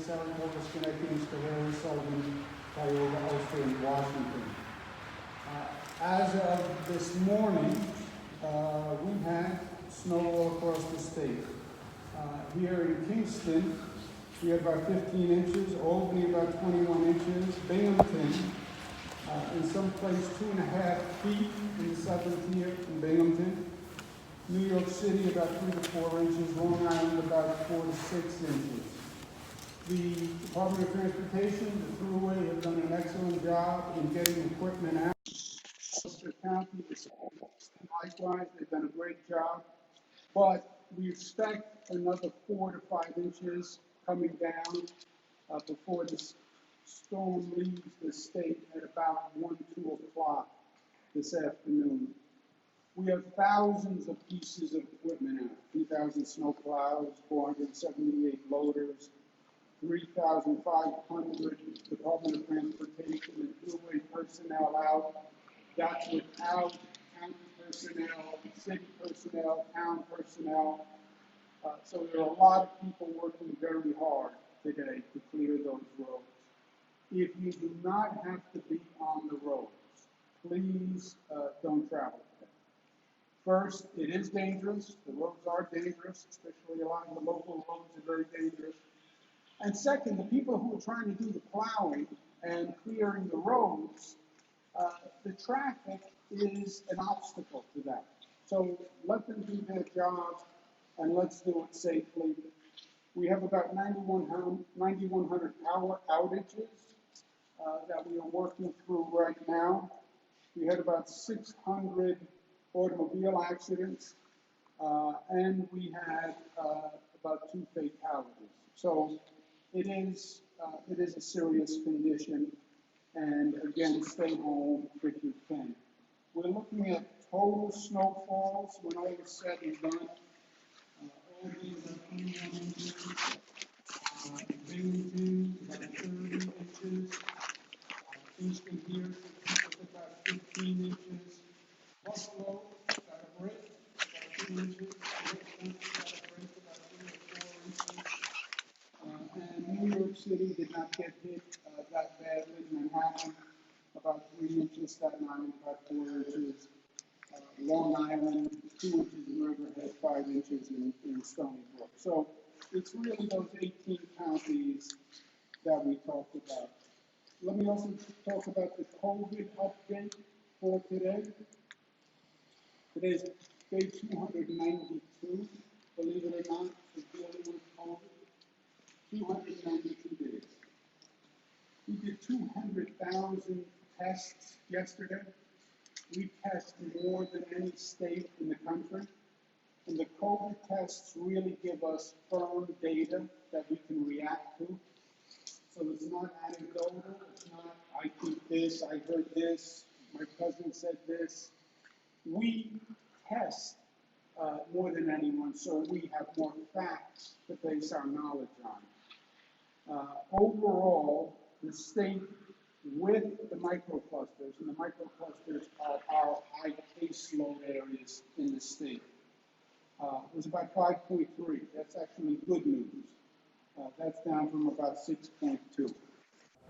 Saratoga, Schenectady, Schoharie, Sullivan, Tioga, Ulster, and Washington. As of this morning, we had snow all across the state. Here in Kingston, we had about 15 inches, Albany about 21 inches, Binghamton, in some place 2.5 feet in the southern tier in Binghamton, New York City about 3 to 4 inches, Long Island about 4 to 6 inches. The Department of Transportation, the Thruway, have done an excellent job in getting equipment out. Ulster County, likewise, they've done a great job, but we expect another 4 to 5 inches coming down before the storm leaves the state at about 1, 2 o'clock this afternoon. We have thousands of pieces of equipment out, 3,000 snow plows, 478 loaders, 3,500 Department of Transportation and Thruway personnel out. That's without county personnel, city personnel, town personnel. So there are a lot of people working very hard today to clear those roads. If you do not have to be on the roads, please don't travel today. First, it is dangerous. The roads are dangerous, especially a lot of the local roads are very dangerous. And second, the people who are trying to do the plowing and clearing the roads, the traffic is an obstacle to that. So let them do their job and let's do it safely. We have about 9,100 power outages that we are working through right now. We had about 600 automobile accidents, and we had about 2 fatalities. So it is a serious condition, and again, stay home if you can. We're looking at total snowfalls when all is said and done. All these are 21 inches. Binghamton, about 30 inches. Kingston here, about 15 inches. Buffalo, got a break, about 2 inches. Got a break, about 3 or 4 inches. And New York City did not get hit that badly. Manhattan, about 3 inches. Staten Island, about 4 inches. Long Island, 2 inches in Riverhead, 5 inches in Stony Brook. So it's really those 18 counties that we talked about. Let me also talk about the COVID update for today. Today is day 292, believe it or not, for dealing with COVID. 292 days. We did 200,000 tests yesterday. We test more than any state in the country. And the COVID tests really give us firm data that we can react to. So it's not anecdotal, it's not, I think this, I heard this, my cousin said this. We test more than anyone, so we have more facts to base our knowledge on. Overall, the state with the microclusters, and the microclusters are our high caseload areas in the state, was about 5.3. That's actually good news. That's down from about 6.2.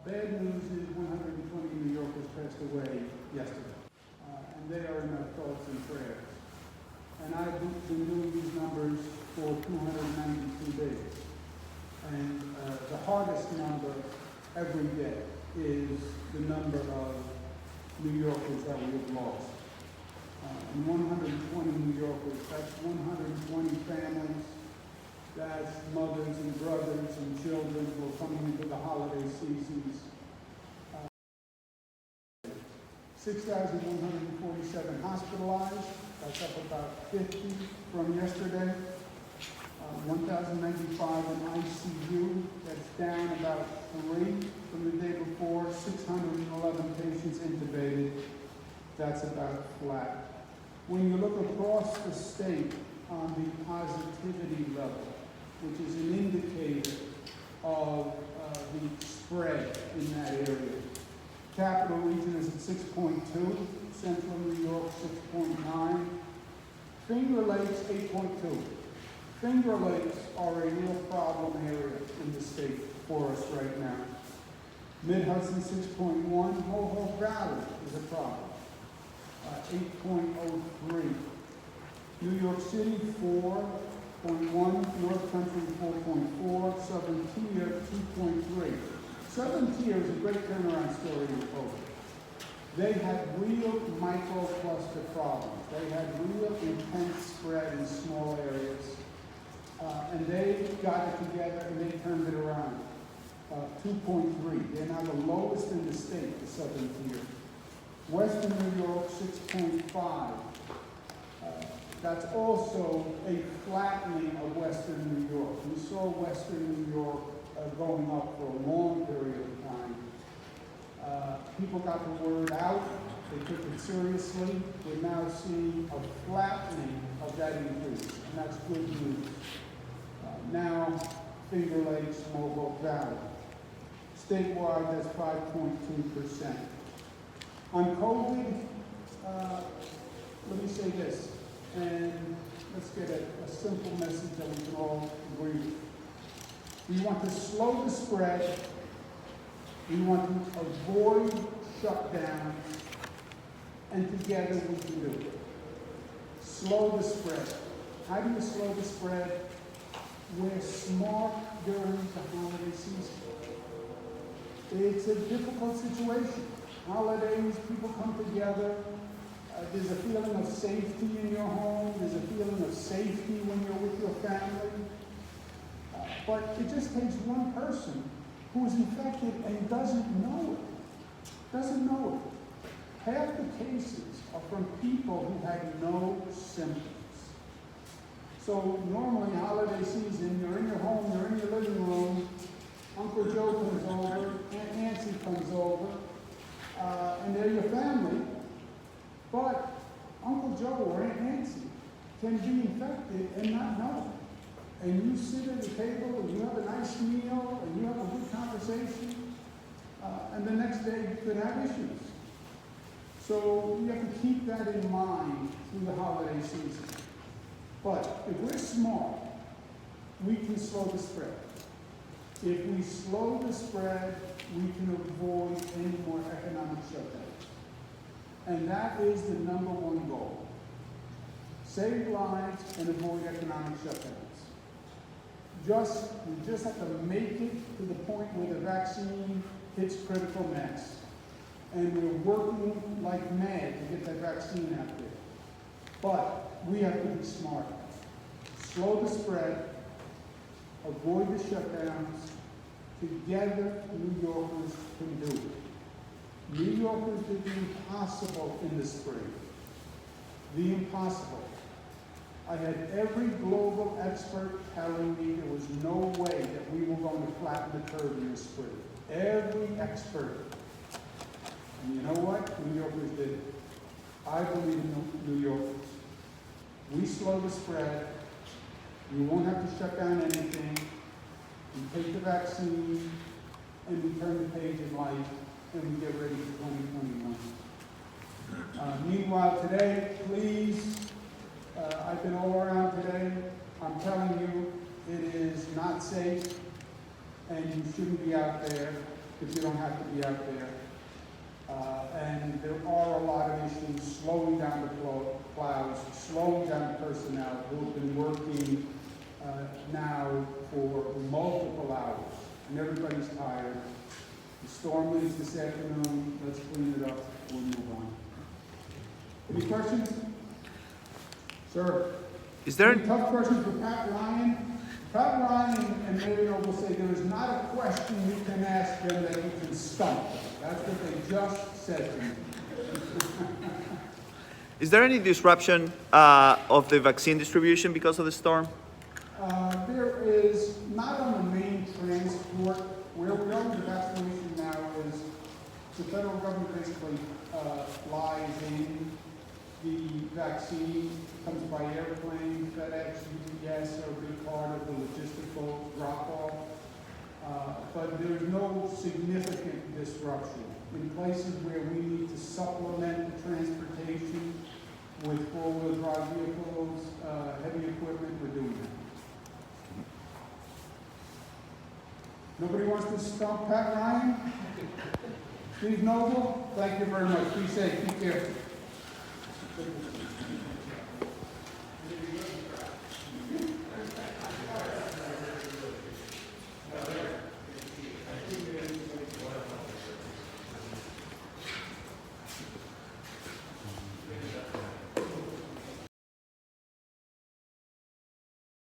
Bad news is 120 New Yorkers passed away yesterday, and they are in our thoughts and prayers. And I've been doing these numbers for 292 days. And the hardest number every day is the number of New Yorkers that we have lost. And 120 New Yorkers, that's 120 families. That's mothers and brothers and children who are coming into the holiday seasons. 6,147 hospitalized. That's up about 50 from yesterday. 1,095 in ICU. That's down about 3 from the day before. 611 patients intubated. That's about flat. When you look across the state on the positivity level, which is an indicator of the spread in that area. Capital region is at 6.2, Central New York 6.9, Finger Lakes 8.2. Finger Lakes are a real problem area in the state for us right now. Mid-Hudson 6.1, Mohawk Valley is a problem, 8.03. New York City 4.1, North Country 4.4, Southern Tier 2.3. Southern Tier is a great turnaround story in COVID. They had real microcluster problems. They had real intense spread in small areas. And they got it together and they turned it around. 2.3. They're now the lowest in the state, the Southern Tier. Western New York, 6.5. That's also a flattening of Western New York. We saw Western New York going up for a long period of time. People got the word out. They took it seriously. We're now seeing a flattening of that increase, and that's good news. Now, Finger Lakes, Mohawk Valley. Statewide, that's 5.2%. On COVID, let me say this, and let's get a simple message that we can all agree with. We want to slow the spread. We want to avoid shutdowns, and together we can do it. Slow the spread. How do you slow the spread? We're smart during the holiday season. It's a difficult situation. Holidays, people come together. There's a feeling of safety in your home. There's a feeling of safety when you're with your family. But it just takes one person who is infected and doesn't know it. Doesn't know it. Half the cases are from people who had no symptoms. So normally, holiday season, you're in your home, you're in your living room, Uncle Joe comes over, Aunt Nancy comes over, and they're your family. But Uncle Joe or Aunt Nancy can be infected and not know it. And you sit at the table and you have a nice meal and you have a good conversation, and the next day you could have issues. So you have to keep that in mind through the holiday season. But if we're smart, we can slow the spread. If we slow the spread, we can avoid any more economic shutdowns. And that is the number one goal. Save lives and avoid economic shutdowns. We just have to make it to the point where the vaccine hits critical mass. And we're working like mad to get that vaccine out there. But we have to be smart. Slow the spread, avoid the shutdowns. Together, New Yorkers can do it. New Yorkers did the impossible in the spring. The impossible. I had every global expert telling me there was no way that we were going to flatten the curve in the spring. Every expert. And you know what? New Yorkers did it. I believe in New Yorkers. We slow the spread. We won't have to shut down anything. We take the vaccine, and we turn the page in life, and we get ready for 2021. Meanwhile, today, please, I've been all around today. I'm telling you, it is not safe, and you shouldn't be out there if you don't have to be out there. And there are a lot of issues slowing down the plows, slowing down the personnel who have been working now for multiple hours. And everybody's tired. The storm leaves this afternoon. Let's clean it up. We'll move on. Any questions? Sir? Is there any tough questions for Pat Ryan? Pat Ryan and Mary will say there is not a question you can ask them that you can stump. That's what they just said to me. Is there any disruption of the vaccine distribution because of the storm? There is, not on the main transport. Where we're going with the vaccination now is the federal government basically flies in the vaccine, comes by airplane, FedEx, UPS are a big part of the logistical drop-off. But there's no significant disruption. In places where we need to supplement the transportation with four-wheel drive vehicles, heavy equipment, we're doing that. Nobody wants to stump Pat Ryan? Steve Noble, thank you very much. Be safe, be careful.